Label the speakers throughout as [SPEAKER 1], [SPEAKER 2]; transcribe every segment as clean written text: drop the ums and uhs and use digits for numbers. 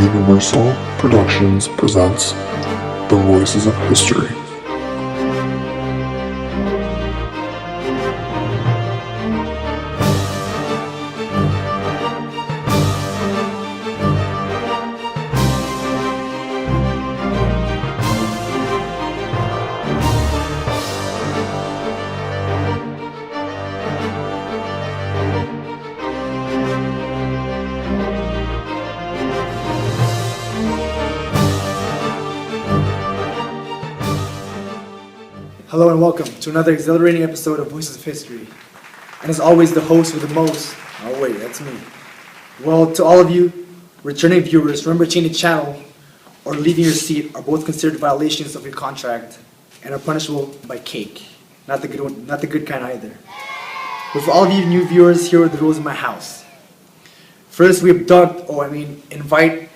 [SPEAKER 1] Universal Productions presents The Voices of History.
[SPEAKER 2] Hello and welcome to another exhilarating episode of Voices of History. And as always, the host with the most. Oh wait, that's me. Well, to all of you returning viewers, remember changing the channel or leaving your seat are both considered violations of your contract and are punishable by cake. Not the good one, not the good kind either. But for all of you new viewers, here are the rules of my house. First, we invite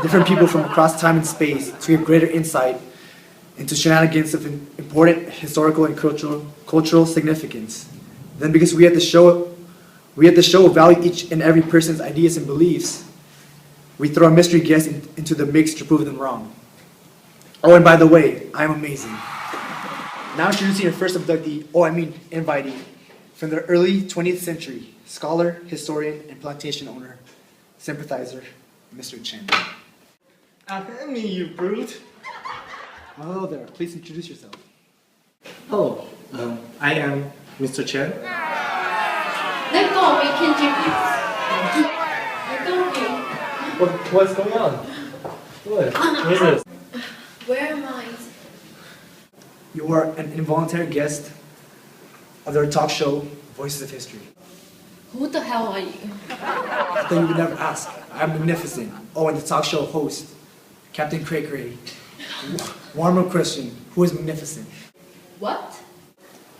[SPEAKER 2] different people from across time and space to give greater insight into shenanigans of important historical and cultural significance. Then, because we at the show value each and every person's ideas and beliefs, we throw a mystery guest into the mix to prove them wrong. Oh, and by the way, I am amazing. Now introducing your first invitee from the early 20th century, scholar, historian, and plantation owner, sympathizer, Mr. Chen.
[SPEAKER 3] You brute!
[SPEAKER 2] Hello there, please introduce yourself.
[SPEAKER 3] Hello, I am Mr. Chen.
[SPEAKER 4] Let go, we can Let go,
[SPEAKER 3] What's going on? What is this?
[SPEAKER 4] Where am I?
[SPEAKER 2] You are an involuntary guest of their talk show, Voices of History.
[SPEAKER 4] Who the hell are you?
[SPEAKER 2] I thought you would never ask. I'm magnificent. Oh, and the talk show host, Captain Cray Cray. Warmer question, who is magnificent?
[SPEAKER 4] What?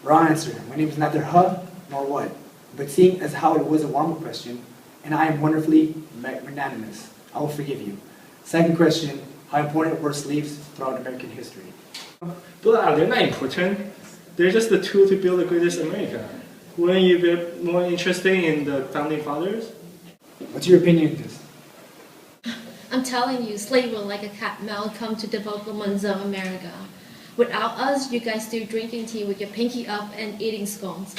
[SPEAKER 2] Wrong answer. My name is neither huh nor what. But seeing as how it was a warmer question, and I am wonderfully magnanimous, I will forgive you. Second question, how important were slaves throughout American history?
[SPEAKER 3] They're not important. They're just the tool to build the greatest America. Wouldn't you be more interested in the founding fathers?
[SPEAKER 2] What's your opinion on this?
[SPEAKER 4] I'm telling you, slaves were like a cat Malcolm to development of America. Without us, you guys still drinking tea with your pinky up and eating scones.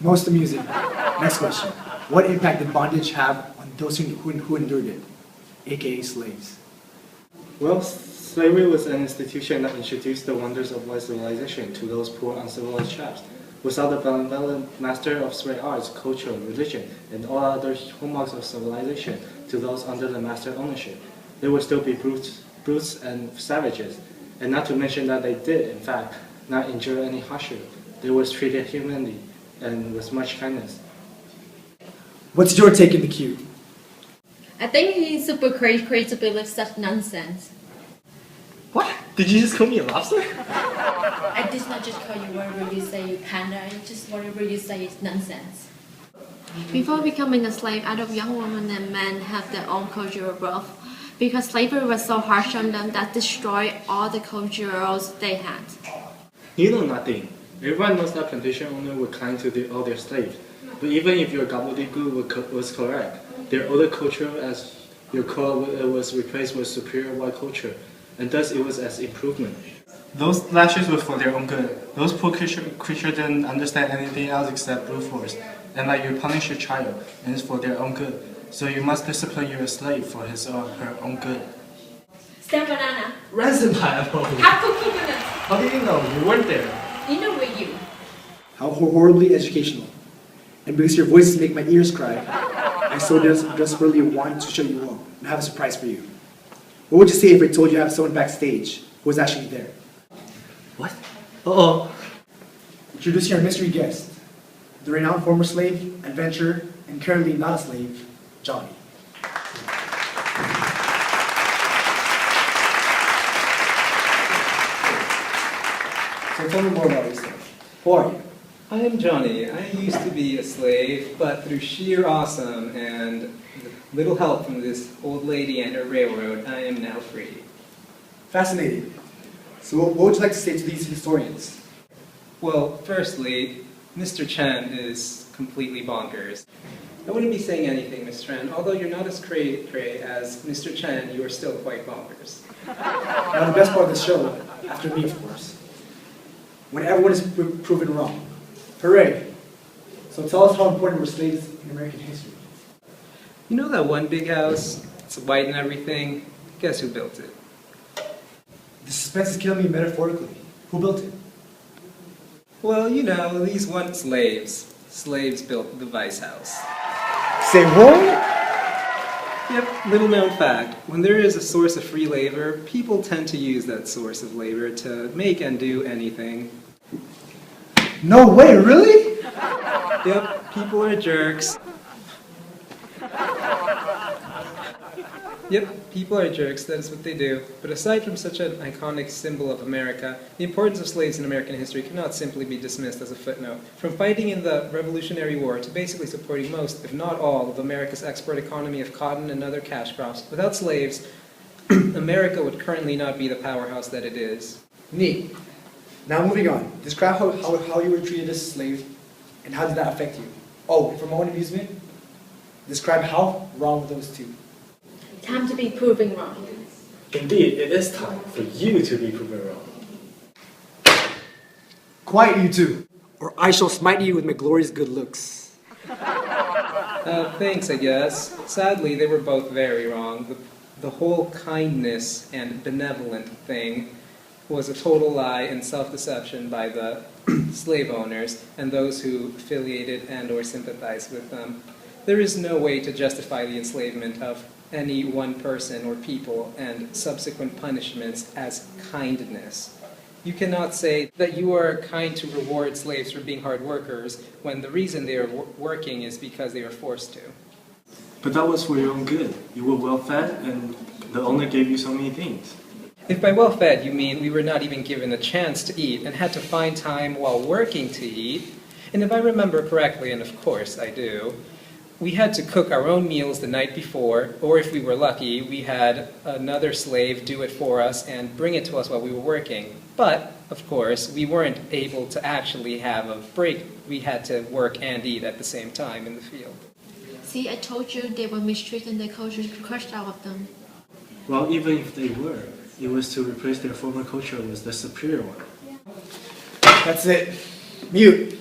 [SPEAKER 2] Most amusing. Next question. What impact did bondage have on those who endured it, aka slaves?
[SPEAKER 3] Well, slavery was an institution that introduced the wonders of white civilization to those poor uncivilized chaps. Without the benevolent master of spread arts, culture, religion, and all other hallmarks of civilization to those under the master ownership, there would still be brutes and savages. And not to mention that they did, in fact, not endure any hardship. They were treated humanly and with much kindness.
[SPEAKER 2] What's your take in the queue?
[SPEAKER 4] I think he's super crazy to believe such nonsense.
[SPEAKER 3] What? Did you just call me a lobster?
[SPEAKER 4] I did not just call you whatever you say, you panda. Just whatever you say is nonsense. Before becoming a slave, either young women and men have their own cultural growth, because slavery was so harsh on them that destroyed all the cultures they had.
[SPEAKER 3] You know nothing. Everyone knows that plantation owners were kind to all their slaves. But even if your gobbledygook was correct, their older culture, as your call, was replaced with superior white culture, and thus it was as improvement. Those lashes were for their own good. Those poor creatures didn't understand anything else except brute force. And like you punish your child, and it's for their own good. So you must discipline your slave for his or her own good.
[SPEAKER 4] Stand banana.
[SPEAKER 3] Ransom pineapple.
[SPEAKER 4] Apple coconut.
[SPEAKER 3] How did you know? You weren't there.
[SPEAKER 4] Dinner with you.
[SPEAKER 2] How horribly educational. And because your voices make my ears cry, I so desperately want to show you all and have a surprise for you. What would you say if I told you I have someone backstage who was actually there?
[SPEAKER 3] What? Uh-oh.
[SPEAKER 2] Introducing our mystery guest, the renowned former slave, adventurer, and currently not a slave, Johnny. So tell me more about yourself. Who are you?
[SPEAKER 5] I am Johnny. I used to be a slave, but through sheer awesome and little help from this old lady and her railroad, I am now free.
[SPEAKER 2] Fascinating. So what would you like to say to these historians?
[SPEAKER 5] Well, firstly, Mr. Chen is completely bonkers. I wouldn't be saying anything, Miss Tran. Although you're not as cray-cray as Mr. Chen, you are still quite bonkers.
[SPEAKER 2] Now the best part of the show, after me of course, when everyone is proven wrong. Hooray! So tell us how important were slaves in American history?
[SPEAKER 5] You know that one big house? It's white and everything. Guess who built it?
[SPEAKER 2] The suspense is killing me metaphorically. Who built it?
[SPEAKER 5] Well, you know, these weren't slaves. Slaves built the Vice House.
[SPEAKER 2] Say what?
[SPEAKER 5] Yep, little known fact. When there is a source of free labor, people tend to use that source of labor to make and do anything.
[SPEAKER 2] No way, really?
[SPEAKER 5] Yep, people are jerks. Yep, people are jerks, that is what they do. But aside from such an iconic symbol of America, the importance of slaves in American history cannot simply be dismissed as a footnote. From fighting in the Revolutionary War to basically supporting most, if not all, of America's export economy of cotton and other cash crops, without slaves, America would currently not be the powerhouse that it is.
[SPEAKER 2] Neat. Now moving on. Describe how you were treated as a slave and how did that affect you? Oh, and for my own amusement, describe how wrong were those two.
[SPEAKER 4] Time to be proving wrong.
[SPEAKER 3] Indeed, it is time for you to be proven wrong.
[SPEAKER 2] Quiet, you two, or I shall smite you with my glorious good looks.
[SPEAKER 5] Thanks, I guess. Sadly, they were both very wrong. The whole kindness and benevolent thing was a total lie and self-deception by the slave owners and those who affiliated and or sympathized with them. There is no way to justify the enslavement of any one person or people and subsequent punishments as kindness. You cannot say that you are kind to reward slaves for being hard workers when the reason they are working is because they are forced to.
[SPEAKER 3] But that was for your own good. You were well fed and the owner gave you so many things.
[SPEAKER 5] If by well fed you mean we were not even given a chance to eat and had to find time while working to eat, and if I remember correctly, and of course I do, we had to cook our own meals the night before, or if we were lucky, we had another slave do it for us and bring it to us while we were working. But, of course, we weren't able to actually have a break. We had to work and eat at the same time in the field.
[SPEAKER 4] See, I told you they were mistreated and their culture crushed out of them.
[SPEAKER 3] Well, even if they were, it was to replace their former culture with the superior one.
[SPEAKER 2] That's it. Mute.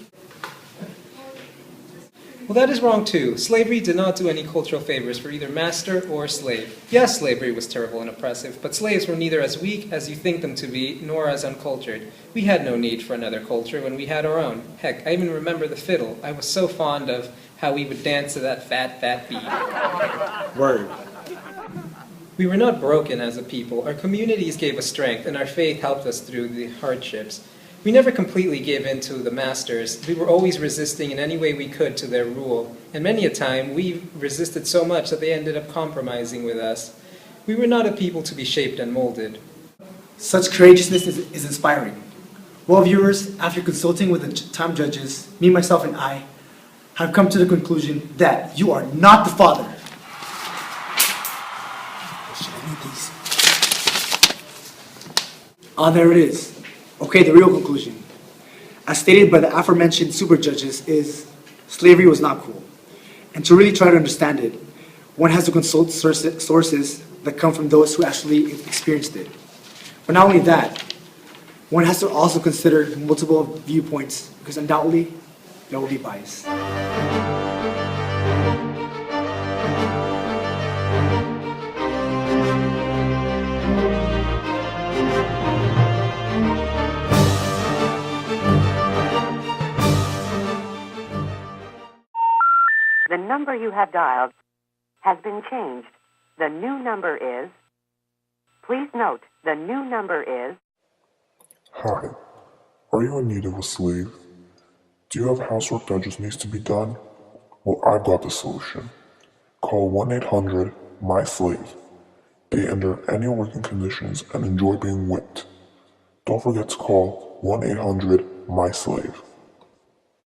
[SPEAKER 5] Well, that is wrong too. Slavery did not do any cultural favors for either master or slave. Yes, slavery was terrible and oppressive, but slaves were neither as weak as you think them to be, nor as uncultured. We had no need for another culture when we had our own. Heck, I even remember the fiddle. I was so fond of how we would dance to that fat, fat beat.
[SPEAKER 2] Word.
[SPEAKER 5] We were not broken as a people. Our communities gave us strength, and our faith helped us through the hardships. We never completely gave in to the masters. We were always resisting in any way we could to their rule. And many a time, we resisted so much that they ended up compromising with us. We were not a people to be shaped and molded.
[SPEAKER 2] Such courageousness is inspiring. Well, viewers, after consulting with the time judges, me, myself, and I have come to the conclusion that you are not the father. There it is. Okay, the real conclusion. As stated by the aforementioned super judges is, slavery was not cool. And to really try to understand it, one has to consult sources that come from those who actually experienced it. But not only that, one has to also consider multiple viewpoints, because undoubtedly, there will be bias.
[SPEAKER 6] The number you have dialed has been changed. The new number is... Please note, the new number is...
[SPEAKER 1] Hi. Are you in need of a slave? Do you have housework that just needs to be done? Well, I've got the solution. Call 1-800-MY-SLAVE. Be under any working conditions and enjoy being whipped. Don't forget to call 1-800-MY-SLAVE.